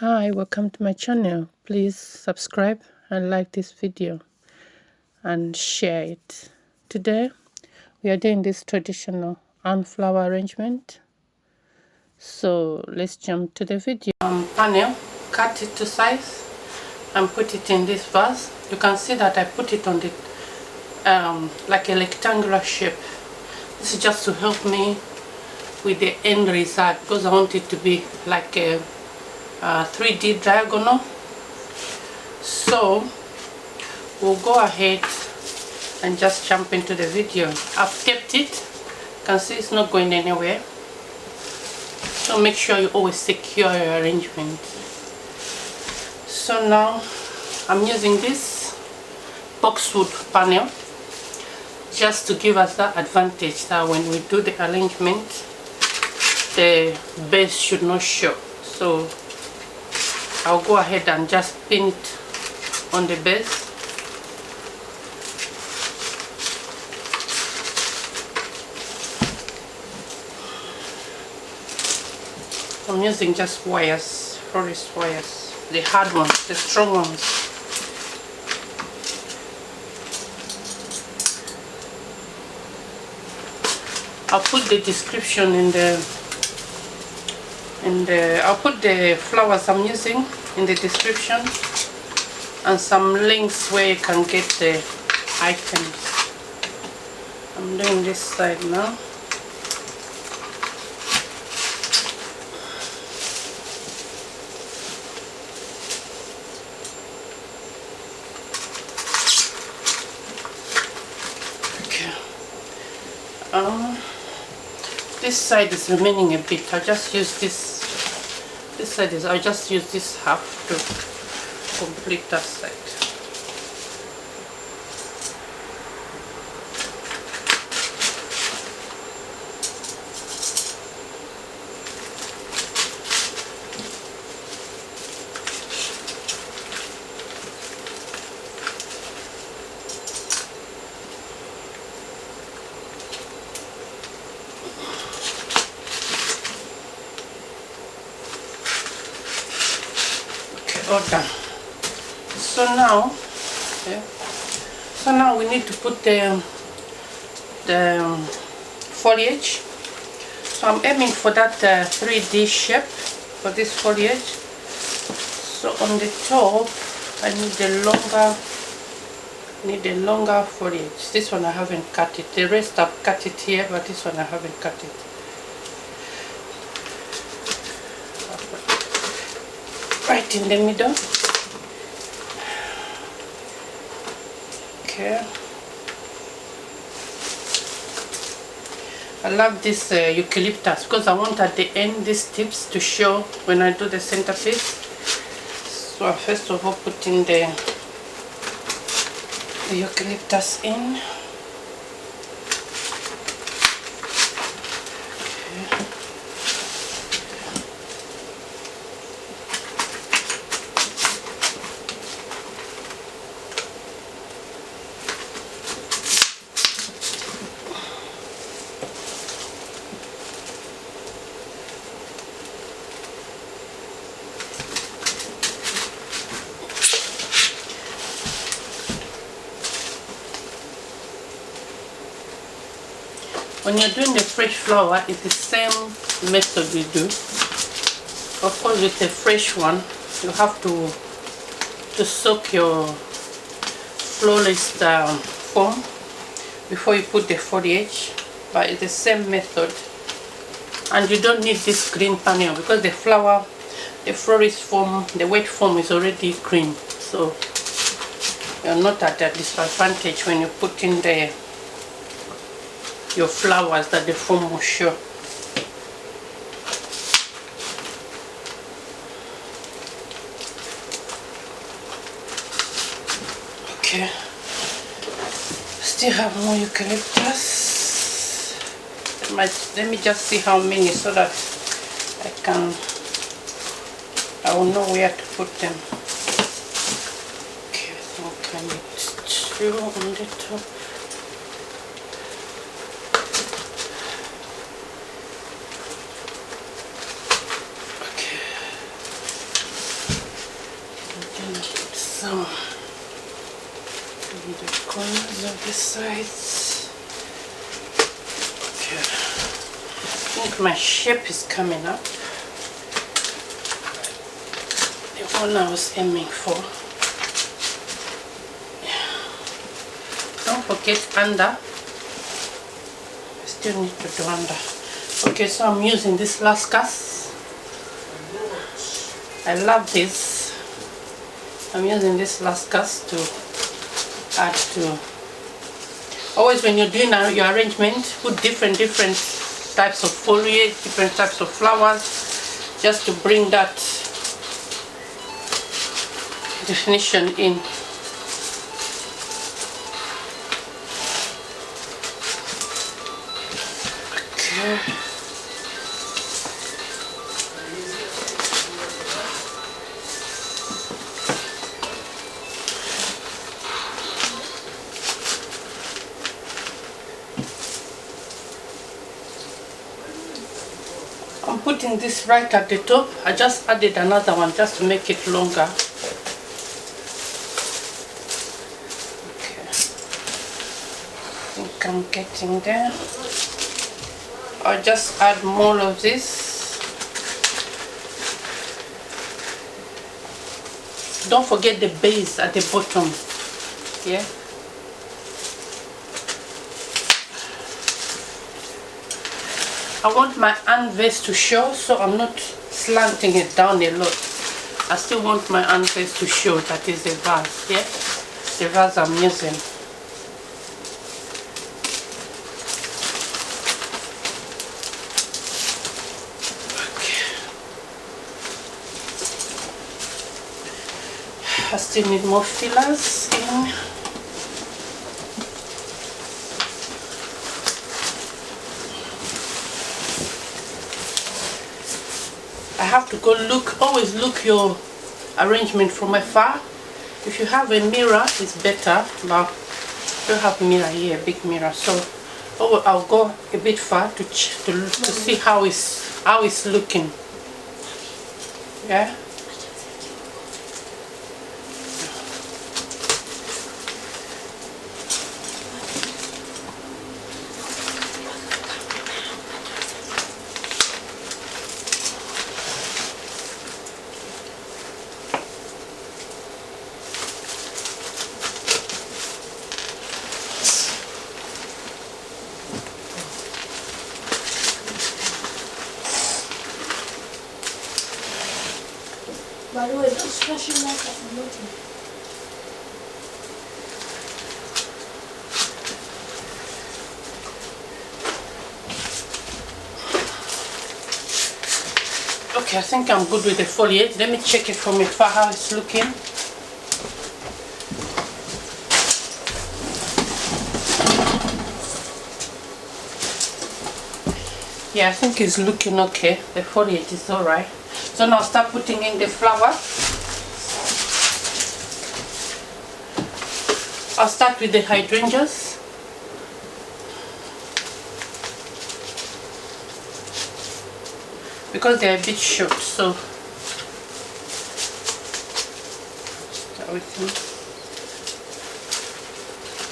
Hi, welcome to my channel. Please subscribe and like this video and share it. Today we are doing this traditional hand flower arrangement. So let's jump to the video. Panel, cut it to size and put it in this vase. You can see that I put it on the like a rectangular shape. This is just to help me with the end result because I want it to be like a 3D diagonal. So we'll go ahead and just jump into the video. I've kept it. You can see it's not going anywhere. So make sure you always secure your arrangement. So now I'm using this Boxwood panel just to give us that advantage that when we do the arrangement, the base should not show. So I'll go ahead and just pin it on the base. I'm using just wires, forest wires, the hard ones, the strong ones. I'll put the description I'll put the flowers I'm using in the description and some links where you can get the items. I'm doing this side now. This side is remaining a bit. I'll just use this side I'll just use this half to complete that side. All done. So now we need to put the foliage. So I'm aiming for that 3D shape for this foliage. So on the top I need a longer foliage. This one I haven't cut it. The rest I've cut it here, but this one I haven't cut it. Right in the middle. Okay. I love this eucalyptus because I want at the end these tips to show when I do the centerpiece. So I first of all put in the eucalyptus in. When you're doing the fresh flower, it's the same method you do. Of course, with the fresh one, you have to soak your flawless foam before you put the foliage. But it's the same method, and you don't need this green panel because the florist foam, the wet foam is already green, so you're not at a disadvantage when you put in your flowers that the foam will show. Okay, still have more eucalyptus. Let me just see how many so that I will know where to put them. Okay, I think I need 2 on the top. some in the corners of the sides. Okay. I think my shape is coming up. The one I was aiming for. Don't forget under. I still need to do under. Okay, so I'm using this Ruscus. I love this. I'm using this Ruscus to add to. Always when you're doing your arrangement, put different types of foliage, different types of flowers, just to bring that definition in. Okay. I'm putting this right at the top. I just added another one just to make it longer. Okay. I think I'm getting there. I'll just add more of this. Don't forget the base at the bottom. Yeah. I want my hand vase to show, so I'm not slanting it down a lot. I still want my hand vase to show that is a vase, yeah? The vase I'm using. Okay. I still need more fillers in. I have to go look, always look your arrangement from afar. If you have a mirror, it's better, but I don't have a mirror here, a big mirror, so I'll go a bit far to see how it's looking. Yeah. By the way, those flashing lights are floating. Okay, I think I'm good with the foliage. Let me check it from afar how it's looking. Yeah, I think it's looking okay. The foliage is alright. So now start putting in the flower. I'll start with the hydrangeas. Because they're a bit short, so start with them.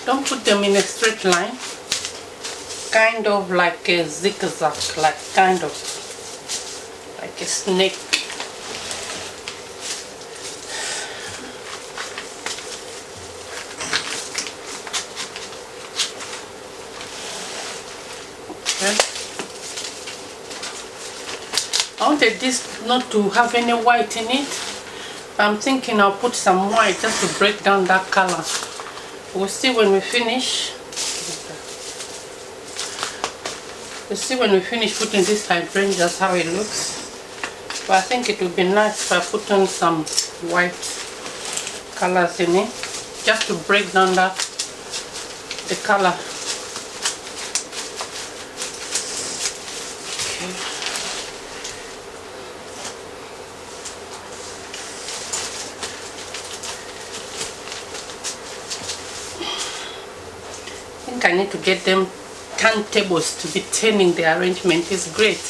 Don't put them in a straight line. Kind of like a zigzag, like kind of like a snake. Okay. I wanted this not to have any white in it. I'm thinking I'll put some white just to break down that color. We'll see when we finish. We'll see when we finish putting this hydrangeas how it looks. But I think it would be nice if I put on some white colors in it, just to break down the color. Okay. I think I need to get them turntables to be turning the arrangement. Is great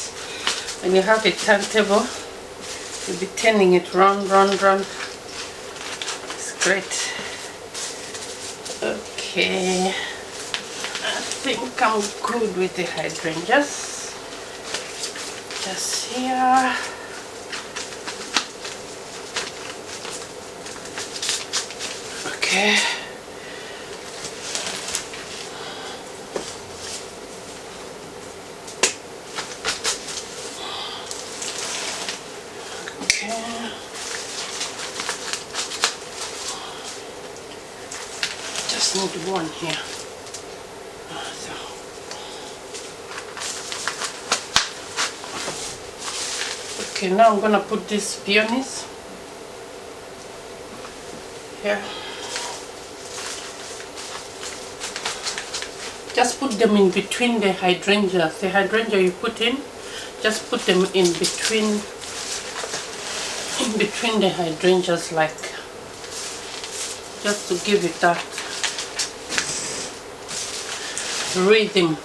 when you have a turntable, you'll be turning it round. It's Great. Okay, I think I'm good with the hydrangeas. Just here. Okay. Just need one here. Okay, now I'm gonna put these peonies here. Just put them in between the hydrangeas. The hydrangea you put in, just put them in between the hydrangeas, like, just to give it that rhythm.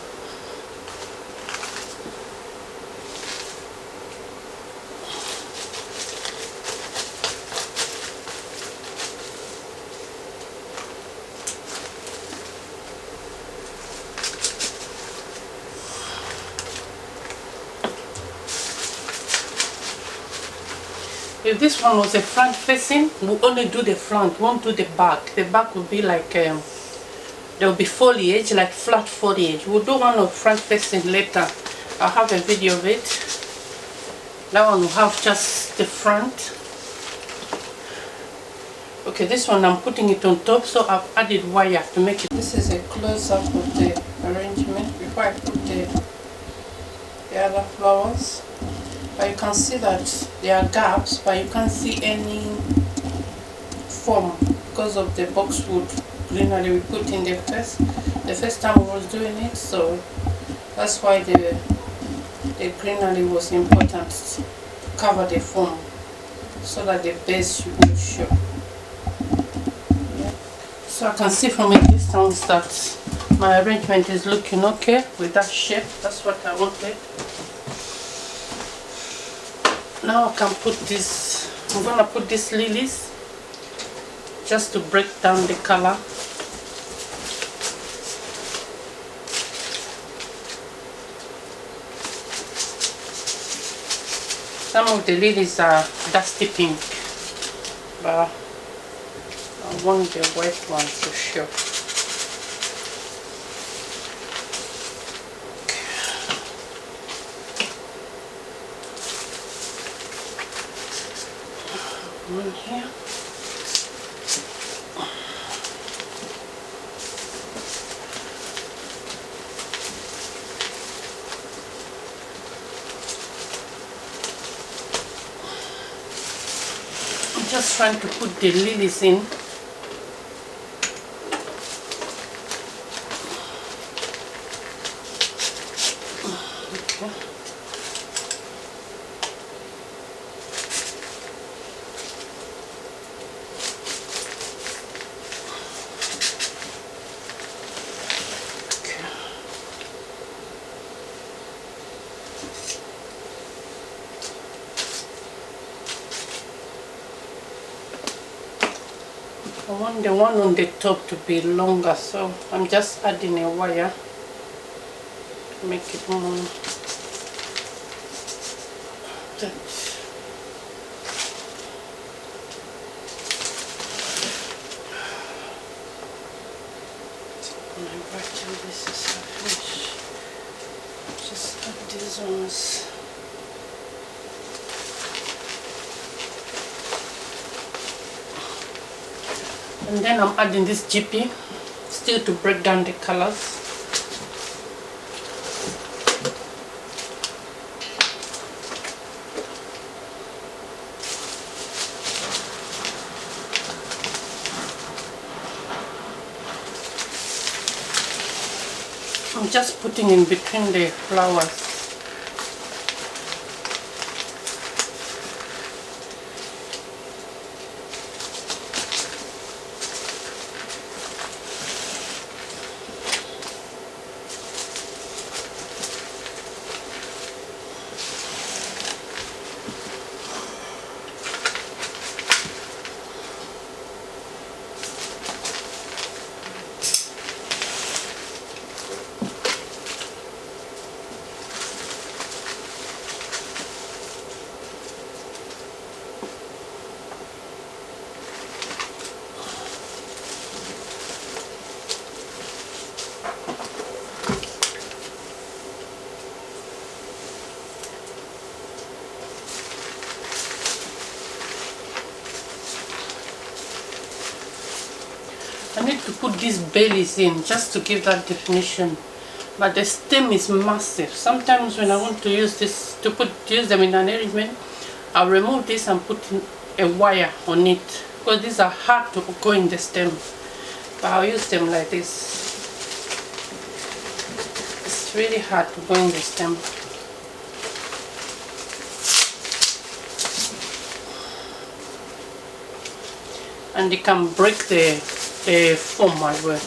If this one was a front facing, we'll only do the front, won't do the back. The back will be like, there will be foliage, like flat foliage. We'll do one of front facing later. I'll have a video of it. That one will have just the front. Okay, this one I'm putting it on top, so I've added wire to make it. This is a close-up of the arrangement before I put the other flowers. But you can see that there are gaps, but you can't see any form because of the boxwood greenery we put in the first time we was doing it. So that's why the greenery was important to cover the form so that the base will show. Yeah. So I can see from a distance that my arrangement is looking okay with that shape. That's what I wanted. Now I can put this, I'm going to put these lilies just to break down the color. Some of the lilies are dusty pink, but I want the white one to show. One here. I'm just trying to put the lilies in. I want the one on the top to be longer, so I'm just adding a wire to make it more. My button, this is finished. Just add these ones. And then I'm adding this GP still to break down the colors. I'm just putting in between the flowers. I need to put these bellies in just to give that definition. But the stem is massive. Sometimes when I want to use this use them in an arrangement, I'll remove this and put a wire on it, because these are hard to go in the stem. But I'll use them like this. It's really hard to go in the stem. And you can break the foam as well,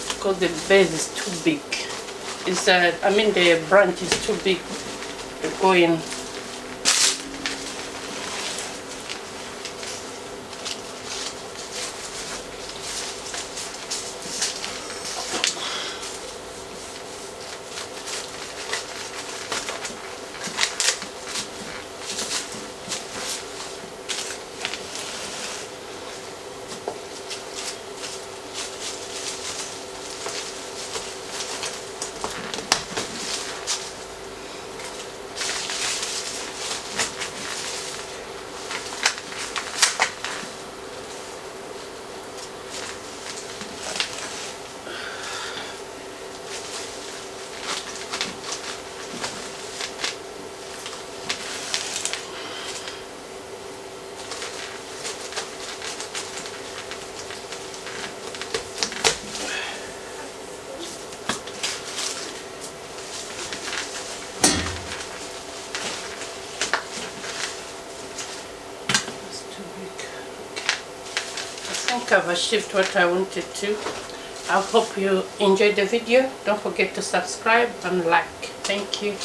because the base is too big. The branch is too big to go in. I've achieved what I wanted to. I hope you enjoyed the video. Don't forget to subscribe and like. Thank you.